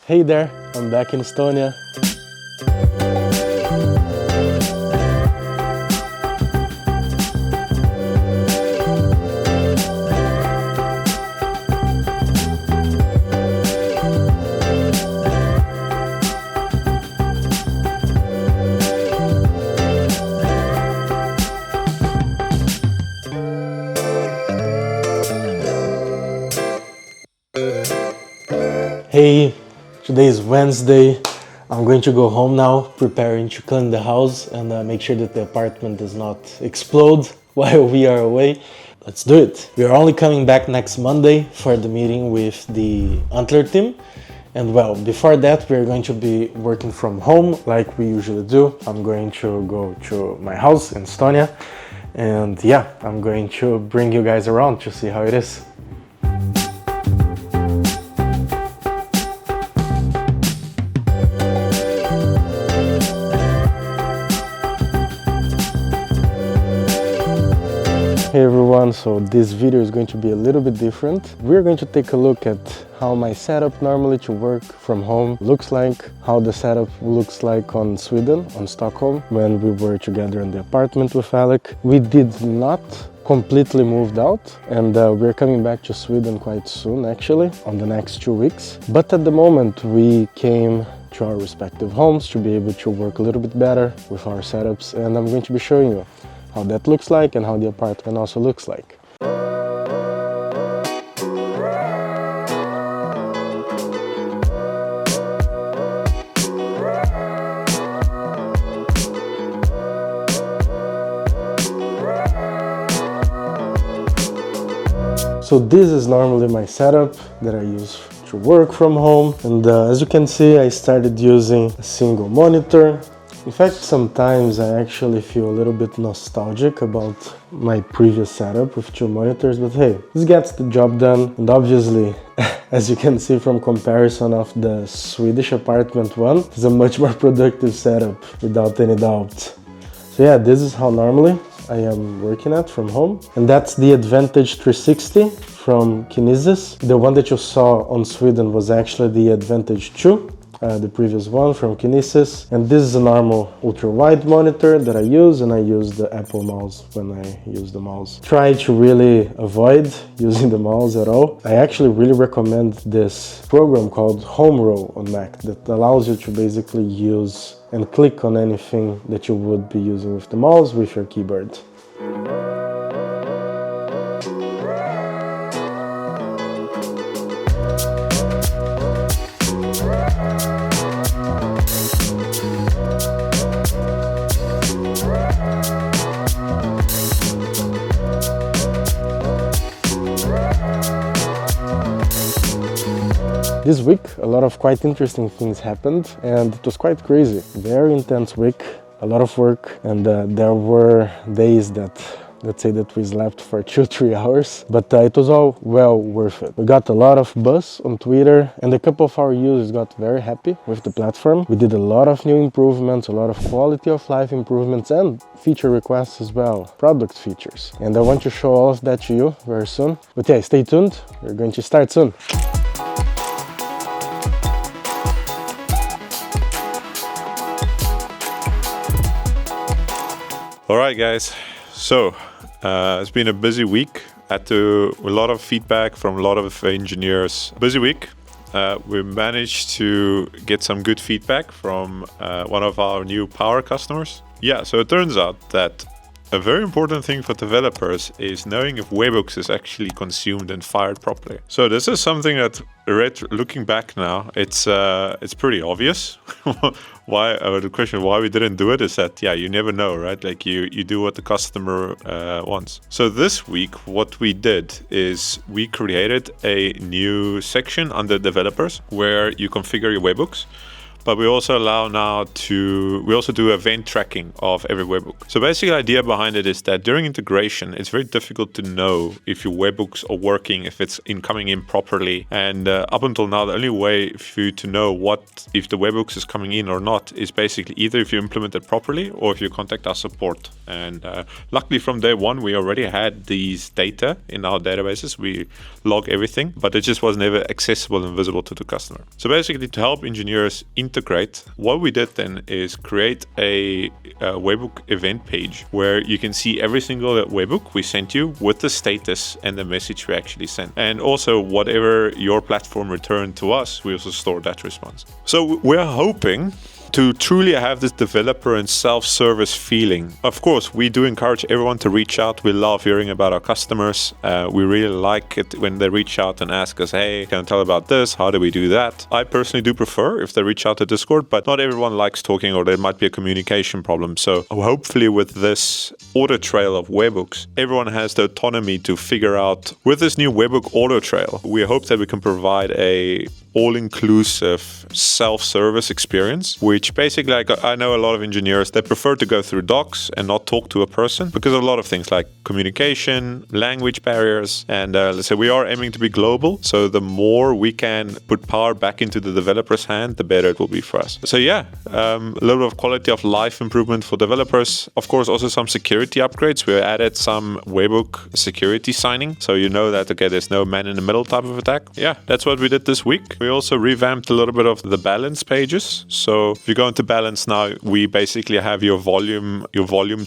Hey there, I'm back in Estonia. Hey, today is Wednesday. I'm going to go home now, preparing to clean the house and make sure that the apartment does not explode while we are away. Let's do it. We are only coming back next Monday for the meeting with the Antler team. And well, before that, we're going to be working from home like we usually do. I'm going to go to my house in Estonia. And yeah, I'm going to bring you guys around to see how it is. Hey everyone, so this video is going to be a little bit different. We're going to take a look at how my setup normally to work from home looks like, how the setup looks like on Sweden, on Stockholm, when we were together in the apartment with Alec. We did not completely moved out and we're coming back to Sweden quite soon, actually, on the next 2 weeks. But at the moment we came to our respective homes to be able to work a little bit better with our setups, and I'm going to be showing you how that looks like and how the apartment also looks like. So this is normally my setup that I use to work from home, and as you can see, I started using a single monitor. In fact, sometimes I actually feel a little bit nostalgic about my previous setup with 2 monitors, but hey, this gets the job done. And obviously, as you can see from comparison of the Swedish apartment one, it's a much more productive setup without any doubt. So yeah, this is how normally I am working at from home. And that's the Advantage 360 from Kinesis. The one that you saw on Sweden was actually the Advantage 2. The previous one from Kinesis, and this is a normal ultra-wide monitor that I use, and I use the Apple mouse when I use the mouse. Try to really avoid using the mouse at all. I actually really recommend this program called Home Row on Mac that allows you to basically use and click on anything that you would be using with the mouse with your keyboard. This week, a lot of quite interesting things happened, and it was quite crazy. Very intense week, a lot of work, and there were days that, let's say that we slept for 2-3 hours, but it was all well worth it. We got a lot of buzz on Twitter, and a couple of our users got very happy with the platform. We did a lot of new improvements, a lot of quality of life improvements, and feature requests as well, product features. And I want to show all of that to you very soon. But yeah, stay tuned, we're going to start soon. All right, guys. So it's been a busy week. A lot of feedback from a lot of engineers. Busy week. We managed to get some good feedback from one of our new power customers. Yeah, so it turns out that a very important thing for developers is knowing if Webbooks is actually consumed and fired properly. So this is something that, looking back now, it's pretty obvious. The question why we didn't do it is that, yeah, you never know, right? Like you do what the customer wants. So this week, what we did is we created a new section under developers where you configure your Webbooks. but we also we also do event tracking of every webbook. So basically the idea behind it is that during integration, it's very difficult to know if your webbooks are working, if it's coming in properly. And up until now, the only way for you to know if the webbooks is coming in or not is basically either if you implement it properly or if you contact our support. And luckily from day one, we already had these data in our databases. We log everything, but it just was never accessible and visible to the customer. So basically to help engineers integrate, what we did then is create a webbook event page where you can see every single webbook we sent you with the status and the message we actually sent. And also whatever your platform returned to us, we also store that response. So we're hoping to truly have this developer and self-service feeling. Of course, we do encourage everyone to reach out. We love hearing about our customers. We really like it when they reach out and ask us, hey, can you tell about this? How do we do that? I personally do prefer if they reach out to Discord, but not everyone likes talking, or there might be a communication problem. So hopefully with this AutoTrail of webbooks, everyone has the autonomy to figure out, with this new Webbook AutoTrail, we hope that we can provide a all-inclusive self-service experience, which basically, like, I know a lot of engineers that prefer to go through docs and not talk to a person because of a lot of things like communication, language barriers, and let's say we are aiming to be global. So the more we can put power back into the developer's hand, the better it will be for us. So yeah, a little bit of quality of life improvement for developers. Of course, also some security upgrades. We added some webbook security signing, so you know that, okay, there's no man in the middle type of attack. Yeah, that's what we did this week. We also revamped a little bit of the balance pages. So if you go into balance now, we basically have your volume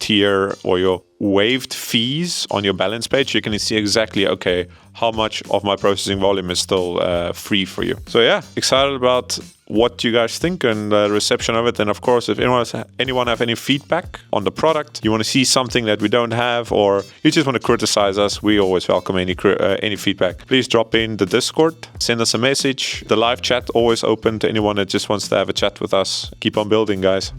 tier or your waived fees on your balance page. You can see exactly, okay, how much of my processing volume is still free for you. So yeah, excited about what you guys think and the reception of it. And of course, if anyone have any feedback on the product, you want to see something that we don't have, or you just want to criticize us, we always welcome any feedback. Please drop in the Discord, send us a message. The live chat always open to anyone that just wants to have a chat with us. Keep on building, guys.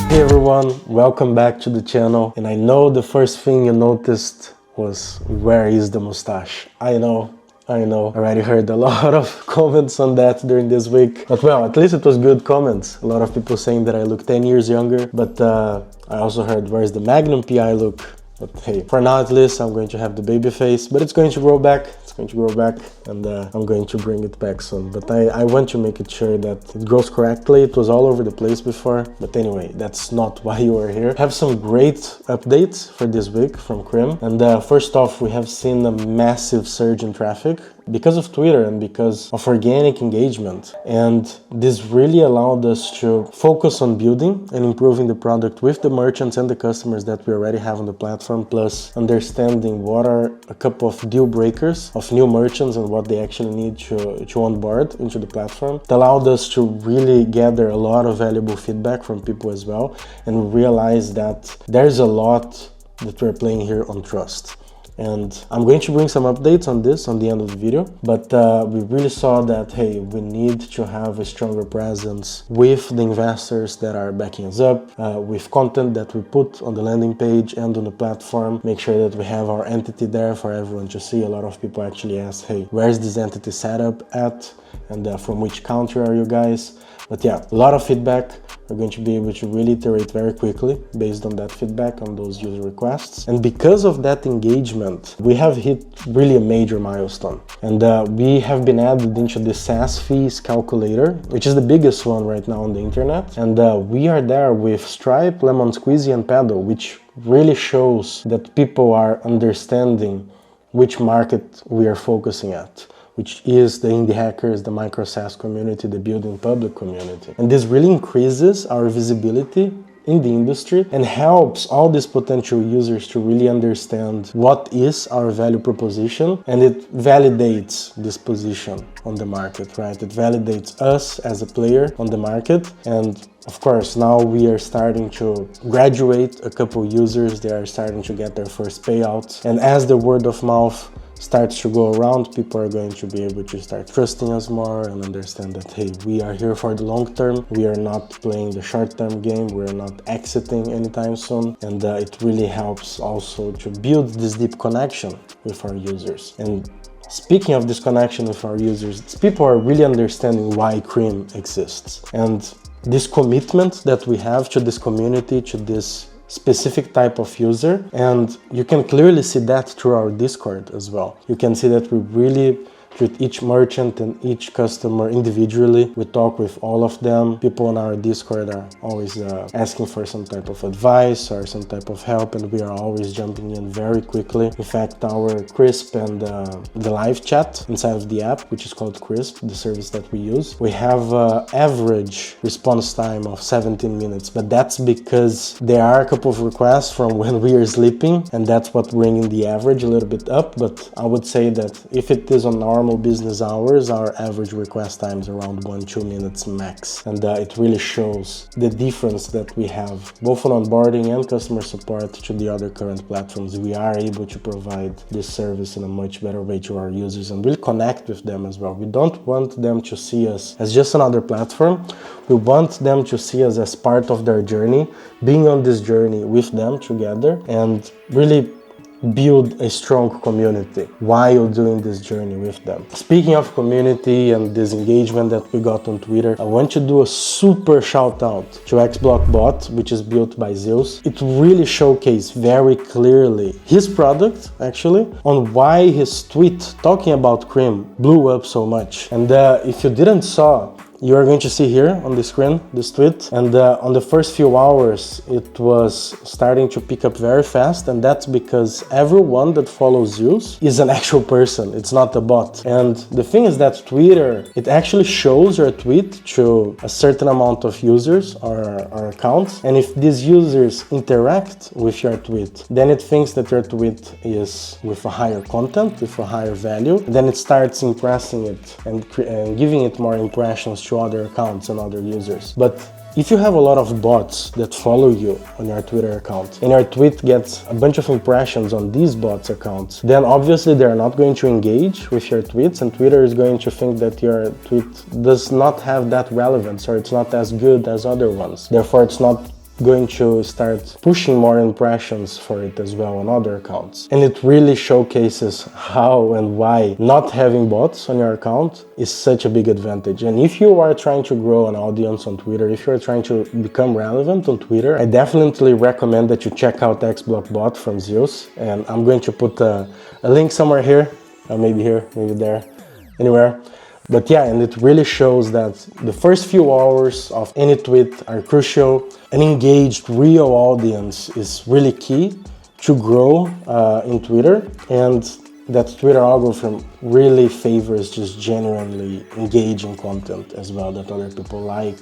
Hey everyone, welcome back to the channel. And I know the first thing you noticed was, where is the mustache? I know. I already heard a lot of comments on that during this week. But well, at least it was good comments. A lot of people saying that I look 10 years younger. But I also heard, where's the Magnum PI look? But hey, for now at least, I'm going to have the baby face, but it's going to grow back. And I'm going to bring it back soon. But I want to make it sure that it grows correctly. It was all over the place before. But anyway, that's not why you are here. I have some great updates for this week from Crim. And first off, we have seen a massive surge in traffic because of Twitter and because of organic engagement. And this really allowed us to focus on building and improving the product with the merchants and the customers that we already have on the platform, plus understanding what are a couple of deal breakers of new merchants and what they actually need to onboard into the platform. It allowed us to really gather a lot of valuable feedback from people as well, and realize that there's a lot that we're playing here on trust. And I'm going to bring some updates on this on the end of the video, but we really saw that, hey, we need to have a stronger presence with the investors that are backing us up, with content that we put on the landing page and on the platform. Make sure that we have our entity there for everyone to see. A lot of people actually ask, hey, where's this entity set up at? And from which country are you guys? But yeah, a lot of feedback. We're going to be able to really iterate very quickly based on that feedback, on those user requests. And because of that engagement, we have hit really a major milestone. And we have been added into the SaaS fees calculator, which is the biggest one right now on the internet. And we are there with Stripe, Lemon Squeezy, and Paddle, which really shows that people are understanding which market we are focusing at. which is the indie hackers, the micro SaaS community, the building public community. And this really increases our visibility in the industry and helps all these potential users to really understand what is our value proposition, and it validates this position on the market, right? It validates us as a player on the market. And of course, now we are starting to graduate a couple users, they are starting to get their first payouts, and as the word of mouth starts to go around, people are going to be able to start trusting us more and understand that, hey, we are here for the long term. We are not playing the short-term game. We're not exiting anytime soon. And it really helps also to build this deep connection with our users. And speaking of this connection with our users, people are really understanding why Crim exists. And this commitment that we have to this community, to this specific type of user, and you can clearly see that through our Discord as well. You can see that we really treat each merchant and each customer individually. We talk with all of them. People on our Discord are always asking for some type of advice or some type of help, and we are always jumping in very quickly. In fact, our Crisp and the live chat inside of the app, which is called Crisp, the service that we use, we have an average response time of 17 minutes, but that's because there are a couple of requests from when we are sleeping, and that's what bringing the average a little bit up. But I would say that if it is on normal business hours, our average request time is around 1-2 minutes max, and it really shows the difference that we have both on onboarding and customer support to the other current platforms. We are able to provide this service in a much better way to our users and really connect with them as well. We don't want them to see us as just another platform. We want them to see us as part of their journey, being on this journey with them together, and really build a strong community while doing this journey with them. Speaking of community and this engagement that we got on Twitter, I want to do a super shout out to XBlockBot, which is built by Zeus. It really showcased very clearly his product, actually, on why his tweet talking about Crim blew up so much. And if you didn't saw, you are going to see here on the screen this tweet, and on the first few hours it was starting to pick up very fast, and that's because everyone that follows Zeus is an actual person, it's not a bot. And the thing is that Twitter, it actually shows your tweet to a certain amount of users or accounts, and if these users interact with your tweet, then it thinks that your tweet is with a higher content, with a higher value, then it starts impressing it and giving it more impressions to other accounts and other users. But if you have a lot of bots that follow you on your Twitter account and your tweet gets a bunch of impressions on these bots accounts, then obviously they're not going to engage with your tweets, and Twitter is going to think that your tweet does not have that relevance or it's not as good as other ones. Therefore, it's not going to start pushing more impressions for it as well on other accounts. And it really showcases how and why not having bots on your account is such a big advantage. And if you are trying to grow an audience on Twitter, if you're trying to become relevant on Twitter, I definitely recommend that you check out XBlockBot from Zeus. And I'm going to put a link somewhere here, maybe here, maybe there, anywhere. But yeah, and it really shows that the first few hours of any tweet are crucial. An engaged real audience is really key to grow in Twitter, and that Twitter algorithm really favors just genuinely engaging content as well that other people like,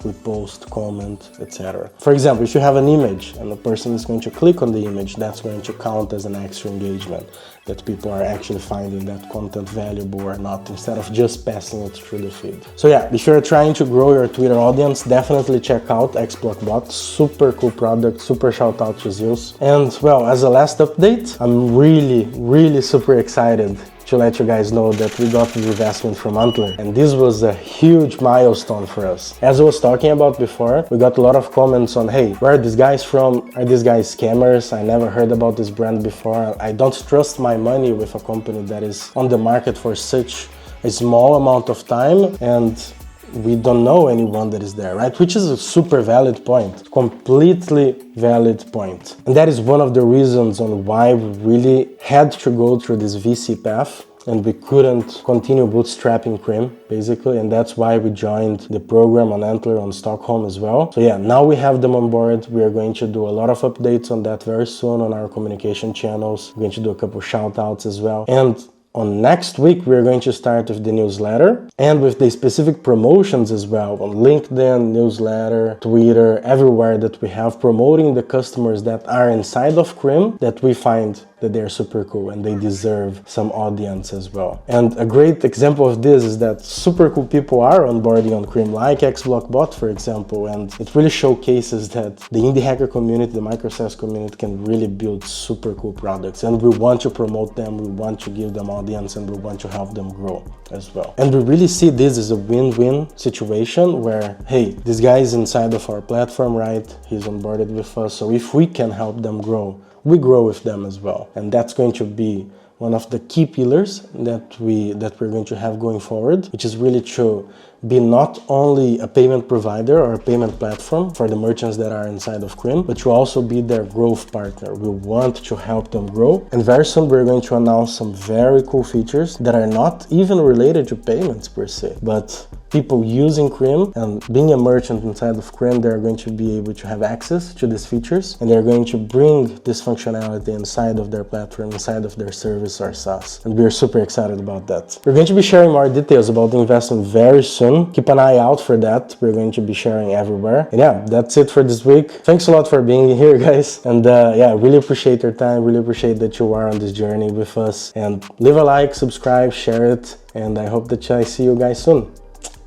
repost, comment, etc. For example, if you have an image and the person is going to click on the image, that's going to count as an extra engagement, that people are actually finding that content valuable or not, instead of just passing it through the feed. So yeah, if you're trying to grow your Twitter audience, definitely check out XBlockBot. Super cool product, super shout out to Zeus. And well, as a last update, I'm really super excited to let you guys know that we got the investment from Antler, and this was a huge milestone for us. As I was talking about before, we got a lot of comments on, hey, where are these guys from? Are these guys scammers? I never heard about this brand before. I don't trust my money with a company that is on the market for such a small amount of time, and we don't know anyone that is there, right? Which is a super valid point, completely valid point. And that is one of the reasons on why we really had to go through this VC path, and we couldn't continue bootstrapping Crim, basically, and that's why we joined the program on Antler on Stockholm as well. So yeah, now we have them on board. We are going to do a lot of updates on that very soon on our communication channels. We're going to do a couple shout outs as well. And On next week, we're going to start with the newsletter and with the specific promotions as well on LinkedIn, newsletter, Twitter, everywhere that we have, promoting the customers that are inside of Crim that we find that they're super cool and they deserve some audience as well. And a great example of this is that super cool people are onboarding on Crim, like XBlockBot, for example, and it really showcases that the indie hacker community, the micro SaaS community can really build super cool products, and we want to promote them, we want to give them audience, and we want to help them grow as well. And we really see this as a win-win situation where, hey, this guy is inside of our platform, right? He's onboarded with us, so if we can help them grow, we grow with them as well. And that's going to be one of the key pillars that we're going to have going forward, which is really to be not only a payment provider or a payment platform for the merchants that are inside of Crim, but to also be their growth partner. We want to help them grow. And very soon we're going to announce some very cool features that are not even related to payments per se, but people using Crim and being a merchant inside of Crim, they're going to be able to have access to these features, and they're going to bring this functionality inside of their platform, inside of their service or SaaS. And we're super excited about that. We're going to be sharing more details about the investment very soon. Keep an eye out for that. We're going to be sharing everywhere. And yeah, that's it for this week. Thanks a lot for being here, guys. And yeah, really appreciate your time. Really appreciate that you are on this journey with us. And leave a like, subscribe, share it. And I hope that I see you guys soon.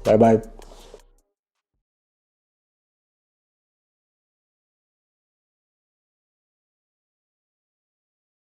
Bye bye.